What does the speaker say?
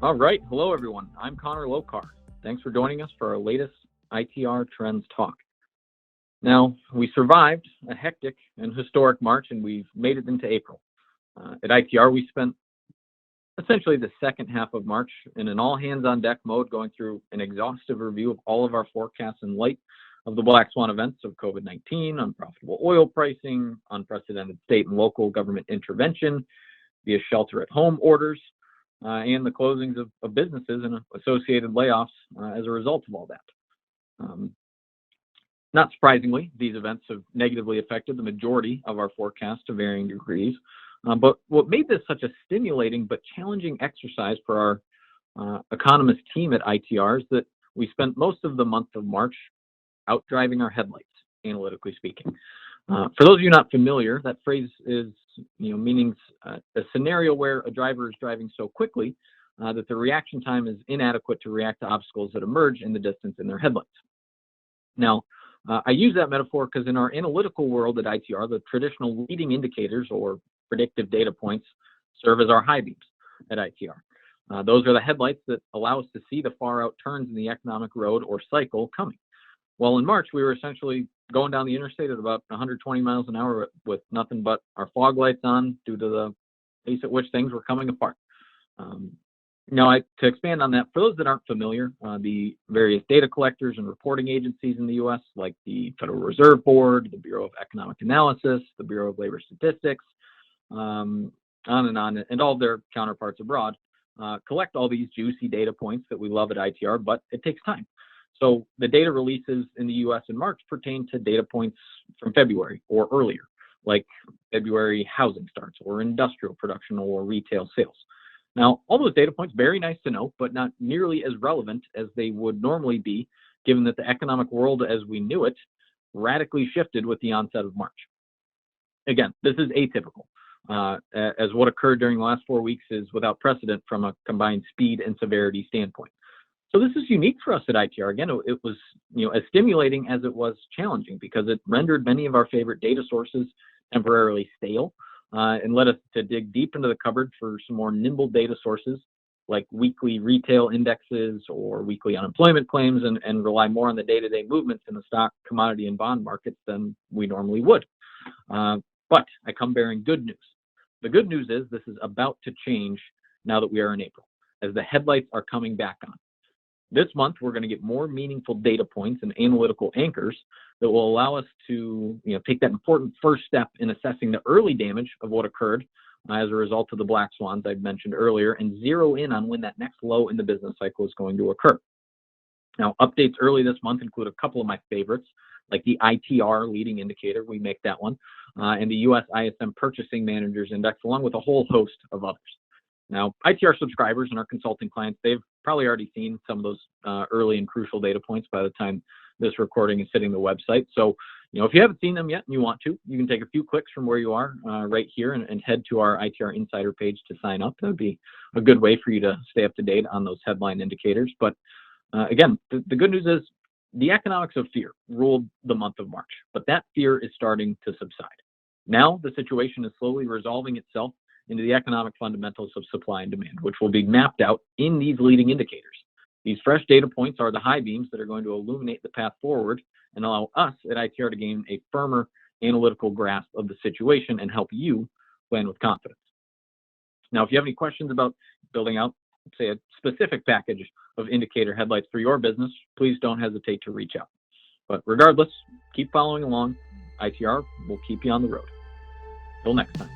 All right. Hello, everyone. I'm Connor Lokar. Thanks for joining us for our latest ITR Trends Talk. Now, we survived a hectic and historic March, and we've made it into April. At ITR, we spent essentially the second half of March in an all-hands-on-deck mode, going through an exhaustive review of all of our forecasts in light of the black swan events of COVID-19, unprofitable oil pricing, unprecedented state and local government intervention via shelter-at-home orders, and the closings of businesses and associated layoffs as a result of all that. Not surprisingly, these events have negatively affected the majority of our forecasts to varying degrees. But what made this such a stimulating but challenging exercise for our economist team at ITR is that we spent most of the month of March out driving our headlights, analytically speaking. For those of you not familiar, that phrase is, meaning a scenario where a driver is driving so quickly that the reaction time is inadequate to react to obstacles that emerge in the distance in their headlights. Now, I use that metaphor because in our analytical world at ITR, the traditional leading indicators or predictive data points serve as our high beams at ITR. Those are the headlights that allow us to see the far out turns in the economic road or cycle coming. Well, in March, we were essentially going down the interstate at about 120 miles an hour with nothing but our fog lights on due to the pace at which things were coming apart. Now, to expand on that, for those that aren't familiar, the various data collectors and reporting agencies in the U.S., like the Federal Reserve Board, the Bureau of Economic Analysis, the Bureau of Labor Statistics, on, and all of their counterparts abroad, collect all these juicy data points that we love at ITR, but it takes time. So the data releases in the U.S. in March pertain to data points from February or earlier, like February housing starts or industrial production or retail sales. Now, all those data points, very nice to know, but not nearly as relevant as they would normally be, given that the economic world as we knew it radically shifted with the onset of March. Again, this is atypical, as what occurred during the last 4 weeks is without precedent from a combined speed and severity standpoint. So this is unique for us at ITR. Again, it was as stimulating as it was challenging because it rendered many of our favorite data sources temporarily stale and led us to dig deep into the cupboard for some more nimble data sources like weekly retail indexes or weekly unemployment claims and rely more on the day-to-day movements in the stock, commodity, and bond markets than we normally would. But I come bearing good news. The good news is this is about to change now that we are in April, as the headlights are coming back on. This month, we're going to get more meaningful data points and analytical anchors that will allow us to take that important first step in assessing the early damage of what occurred as a result of the black swans I'd mentioned earlier and zero in on when that next low in the business cycle is going to occur. Now, updates early this month include a couple of my favorites, like the ITR leading indicator, we make that one, and the US ISM Purchasing Managers Index, along with a whole host of others. Now, ITR subscribers and our consulting clients, they've probably already seen some of those early and crucial data points by the time this recording is hitting the website. So, if you haven't seen them yet and you want to, you can take a few clicks from where you are right here and head to our ITR Insider page to sign up. That would be a good way for you to stay up to date on those headline indicators. But again, the good news is the economics of fear ruled the month of March, but that fear is starting to subside. Now, the situation is slowly resolving itself into the economic fundamentals of supply and demand, which will be mapped out in these leading indicators. These fresh data points are the high beams that are going to illuminate the path forward and allow us at ITR to gain a firmer analytical grasp of the situation and help you plan with confidence. Now, if you have any questions about building out, say, a specific package of indicator headlights for your business, please don't hesitate to reach out. But regardless, keep following along. ITR will keep you on the road. Till next time.